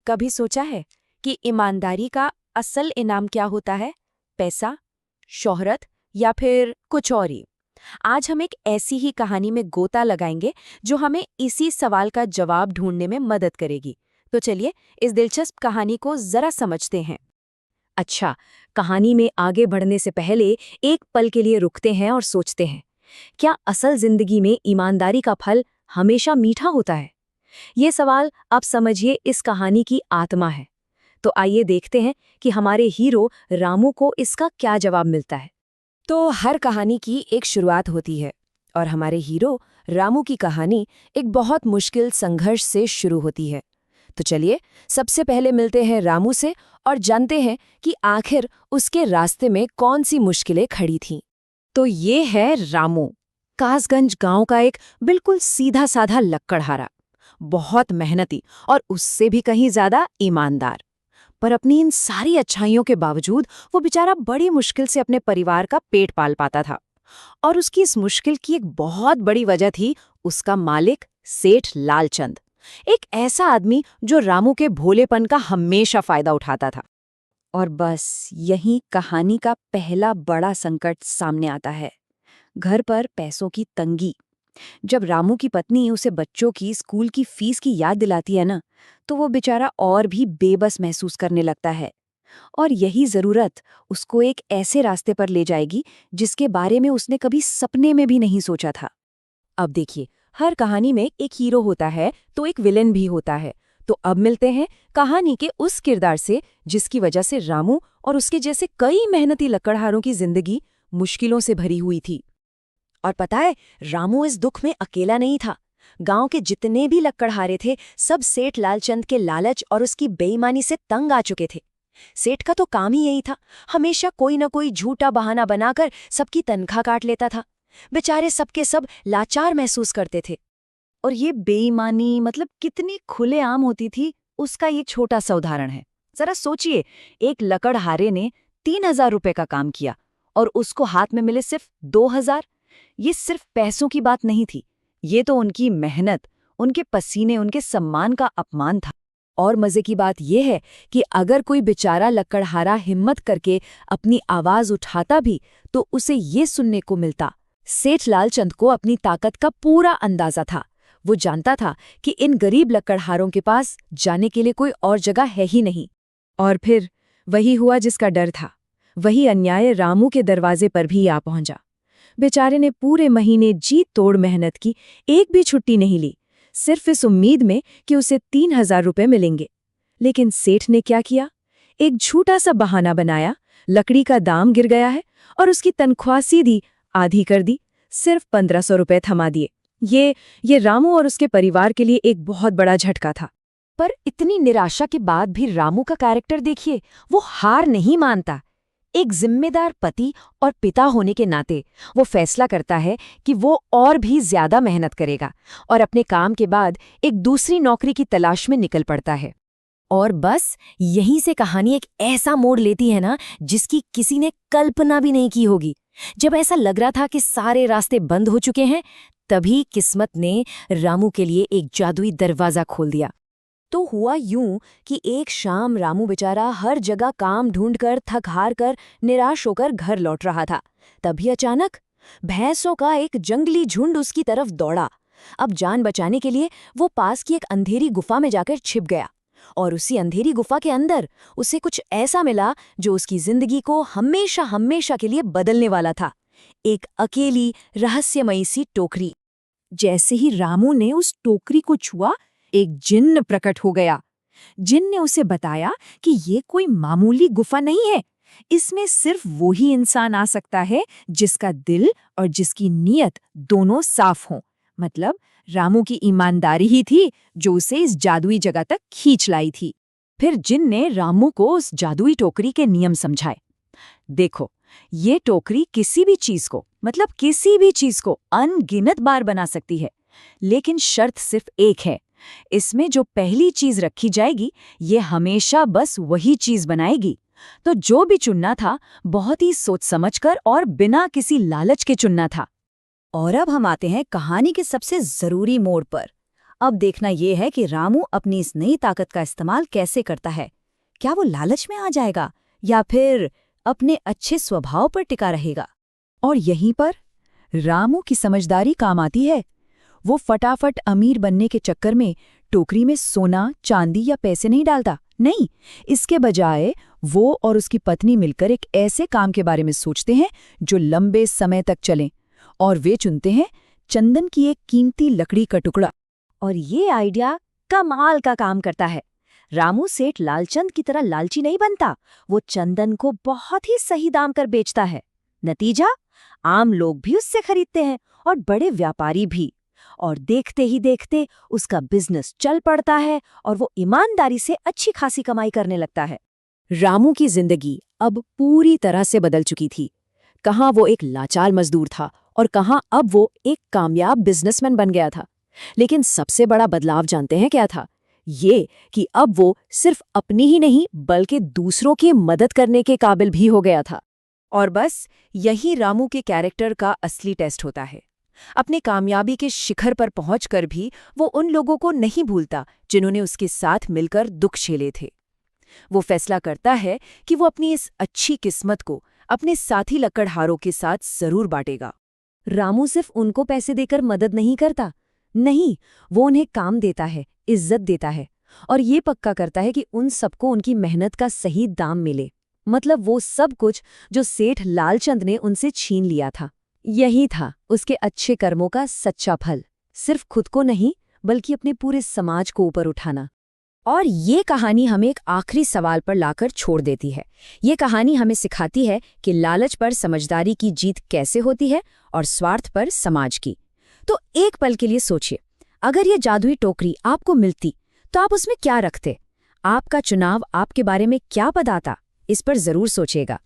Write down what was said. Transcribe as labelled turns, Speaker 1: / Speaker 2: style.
Speaker 1: कभी सोचा है कि ईमानदारी का असल इनाम क्या होता है? पैसा, शोहरत या फिर कुछ और ही? आज हम एक ऐसी ही कहानी में गोता लगाएंगे जो हमें इसी सवाल का जवाब ढूंढने में मदद करेगी। तो चलिए इस दिलचस्प कहानी को जरा समझते हैं।
Speaker 2: अच्छा, कहानी में आगे बढ़ने से पहले एक पल के लिए रुकते हैं और सोचते हैं, क्या असल जिंदगी में ईमानदारी का फल हमेशा मीठा होता है? ये सवाल आप समझिए इस कहानी की आत्मा है। तो आइए देखते हैं कि हमारे हीरो रामू को इसका क्या जवाब मिलता है।
Speaker 1: तो हर कहानी की एक शुरुआत होती है और हमारे हीरो रामू की कहानी एक बहुत मुश्किल संघर्ष से शुरू होती है। तो चलिए सबसे पहले मिलते हैं रामू से और जानते हैं कि आखिर उसके रास्ते में कौन सी मुश्किलें खड़ी थीं।
Speaker 2: तो ये है रामू, कासगंज गांव का एक बिल्कुल सीधा साधा लक्कड़हारा, बहुत मेहनती और उससे भी कहीं ज्यादा ईमानदार। पर अपनी इन सारी अच्छाइयों के बावजूद वो बेचारा बड़ी मुश्किल से अपने परिवार का पेट पाल पाता था। और उसकी इस मुश्किल की एक बहुत बड़ी वजह थी उसका मालिक सेठ लालचंद, एक ऐसा आदमी जो रामू के भोलेपन का हमेशा फायदा उठाता था। और बस यही कहानी का पहला बड़ा संकट सामने आता है, घर पर पैसों की तंगी। जब रामू की पत्नी उसे बच्चों की स्कूल की फीस की याद दिलाती है ना, तो वो बेचारा और भी बेबस महसूस करने लगता है। और यही जरूरत उसको एक ऐसे रास्ते पर ले जाएगी जिसके बारे में उसने कभी सपने में भी नहीं सोचा था।
Speaker 1: अब देखिए, हर कहानी में एक हीरो होता है तो एक विलेन भी होता है। तो अब मिलते हैं कहानी के उस किरदार से जिसकी वजह से रामू और उसके जैसे कई मेहनती लकड़हारों की जिंदगी मुश्किलों से भरी हुई थी।
Speaker 2: और पता है, रामू इस दुख में अकेला नहीं था। गांव के जितने भी लक्कड़हारे थे, सब सेठ लालचंद के लालच और उसकी बेईमानी से तंग आ चुके थे। सेठ का तो काम ही यही था, हमेशा कोई न कोई झूठा बहाना बनाकर सबकी तनख्वाह काट लेता था। बेचारे सबके सब लाचार महसूस करते थे। और ये बेईमानी मतलब कितनी खुलेआम होती थी, उसका ये छोटा सा उदाहरण है। जरा सोचिए, एक लकड़हारे ने 3,000 रुपए का काम किया और उसको हाथ में मिले सिर्फ 2,000। ये सिर्फ पैसों की बात नहीं थी, ये तो उनकी मेहनत, उनके पसीने, उनके सम्मान का अपमान था।
Speaker 1: और मजे की बात यह है कि अगर कोई बेचारा लकड़हारा हिम्मत करके अपनी आवाज उठाता भी तो उसे ये सुनने को मिलता। सेठ लालचंद को अपनी ताकत का पूरा अंदाजा था। वो जानता था कि इन गरीब लकड़हारों के पास जाने के लिए कोई और जगह है ही नहीं।
Speaker 2: और फिर वही हुआ जिसका डर था। वही अन्याय रामू के दरवाजे पर भी आ पहुंचा। बेचारे ने पूरे महीने जी तोड़ मेहनत की, एक भी छुट्टी नहीं ली, सिर्फ इस उम्मीद में कि उसे 3,000 रुपए मिलेंगे। लेकिन सेठ ने क्या किया? एक झूठा सा बहाना बनाया, लकड़ी का दाम गिर गया है और उसकी तनख्वाह सीधी आधी कर दी, सिर्फ 1,500 रुपए थमा दिए। ये रामू और उसके परिवार के लिए एक बहुत बड़ा झटका था।
Speaker 1: पर इतनी निराशा के बाद भी रामू का कैरेक्टर देखिए, वो हार नहीं मानता। एक जिम्मेदार पति और पिता होने के नाते वो फैसला करता है कि वो और भी ज्यादा मेहनत करेगा और अपने काम के बाद एक दूसरी नौकरी की तलाश में निकल पड़ता है।
Speaker 2: और बस यहीं से कहानी एक ऐसा मोड़ लेती है ना, जिसकी किसी ने कल्पना भी नहीं की होगी। जब ऐसा लग रहा था कि सारे रास्ते बंद हो चुके हैं, तभी किस्मत ने रामू के लिए एक जादुई दरवाजा खोल दिया। तो हुआ यूं कि एक शाम रामू बेचारा हर जगह काम ढूंढकर थक हार कर निराश होकर घर लौट रहा था। तभी अचानक भैंसों का एक जंगली झुंड उसकी तरफ दौड़ा। अब जान बचाने के लिए वो पास की एक अंधेरी गुफा में जाकर छिप गया। और उसी अंधेरी गुफा के अंदर उसे कुछ ऐसा मिला जो उसकी जिंदगी को हमेशा हमेशा के लिए बदलने वाला था। एक अकेली रहस्यमयी सी टोकरी। जैसे ही रामू ने उस टोकरी को छुआ, एक जिन्न प्रकट हो गया। जिन्न ने उसे बताया कि ये कोई मामूली गुफा नहीं है, इसमें सिर्फ वो ही इंसान आ सकता है जिसका दिल और जिसकी नीयत दोनों साफ हों। मतलब रामू की ईमानदारी ही थी जो उसे इस जादुई जगह तक खींच लाई थी। फिर जिन्न ने रामू को उस जादुई टोकरी के नियम समझाए। देखो, ये टोकरी किसी भी चीज को, मतलब किसी भी चीज को अनगिनत बार बना सकती है, लेकिन शर्त सिर्फ एक है, इसमें जो पहली चीज रखी जाएगी ये हमेशा बस वही चीज बनाएगी। तो जो भी चुनना था बहुत ही सोच समझकर और बिना किसी लालच के चुनना था। और अब हम आते हैं कहानी के सबसे जरूरी मोड़ पर।
Speaker 3: अब देखना ये है कि रामू अपनी इस नई ताकत का इस्तेमाल कैसे करता है। क्या वो लालच में आ जाएगा या फिर अपने अच्छे स्वभाव पर टिका रहेगा? और यहीं पर रामू की समझदारी काम आती है। वो फटाफट अमीर बनने के चक्कर में टोकरी में सोना, चांदी या पैसे नहीं डालता। नहीं, इसके बजाय वो और उसकी पत्नी मिलकर एक ऐसे काम के बारे में सोचते हैं जो लंबे समय तक चले, और वे चुनते हैं चंदन की एक कीमती लकड़ी का टुकड़ा।
Speaker 2: और ये आइडिया कमाल का काम करता है। रामू सेठ लालचंद की तरह लालची नहीं बनता, वो चंदन को बहुत ही सही दाम कर बेचता है। नतीजा, आम लोग भी उससे खरीदते हैं और बड़े व्यापारी भी। और देखते ही देखते उसका बिजनेस चल पड़ता है और वो ईमानदारी से अच्छी खासी कमाई करने लगता है। रामू की जिंदगी अब पूरी तरह से बदल चुकी थी। कहाँ वो एक लाचार मजदूर था और कहाँ अब वो एक कामयाब बिजनेसमैन बन गया था। लेकिन सबसे बड़ा बदलाव जानते हैं क्या था? ये कि अब वो सिर्फ अपनी ही नहीं बल्कि दूसरों की मदद करने के काबिल भी हो गया था।
Speaker 1: और बस यही रामू के कैरेक्टर का असली टेस्ट होता है। अपने कामयाबी के शिखर पर पहुंचकर भी वो उन लोगों को नहीं भूलता जिन्होंने उसके साथ मिलकर दुख झेले थे। वो फैसला करता है कि वो अपनी इस अच्छी किस्मत को अपने साथी लकड़हारों के साथ जरूर बांटेगा।
Speaker 2: रामू सिर्फ उनको पैसे देकर मदद नहीं करता, नहीं, वो उन्हें काम देता है, इज्जत देता है और ये पक्का करता है कि उन सबको उनकी मेहनत का सही दाम मिले। मतलब वो सब कुछ जो सेठ लालचंद ने उनसे छीन लिया था, यही था उसके अच्छे कर्मों का सच्चा फल। सिर्फ खुद को नहीं बल्कि अपने पूरे समाज को ऊपर उठाना। और ये कहानी हमें एक आखिरी सवाल पर लाकर छोड़ देती है। ये कहानी हमें सिखाती है कि लालच पर समझदारी की जीत कैसे होती है और स्वार्थ पर समाज की। तो एक पल के लिए सोचिए, अगर ये जादुई टोकरी आपको मिलती तो आप उसमें क्या रखते? आपका चुनाव आपके बारे में क्या बताता? इस पर जरूर सोचिएगा।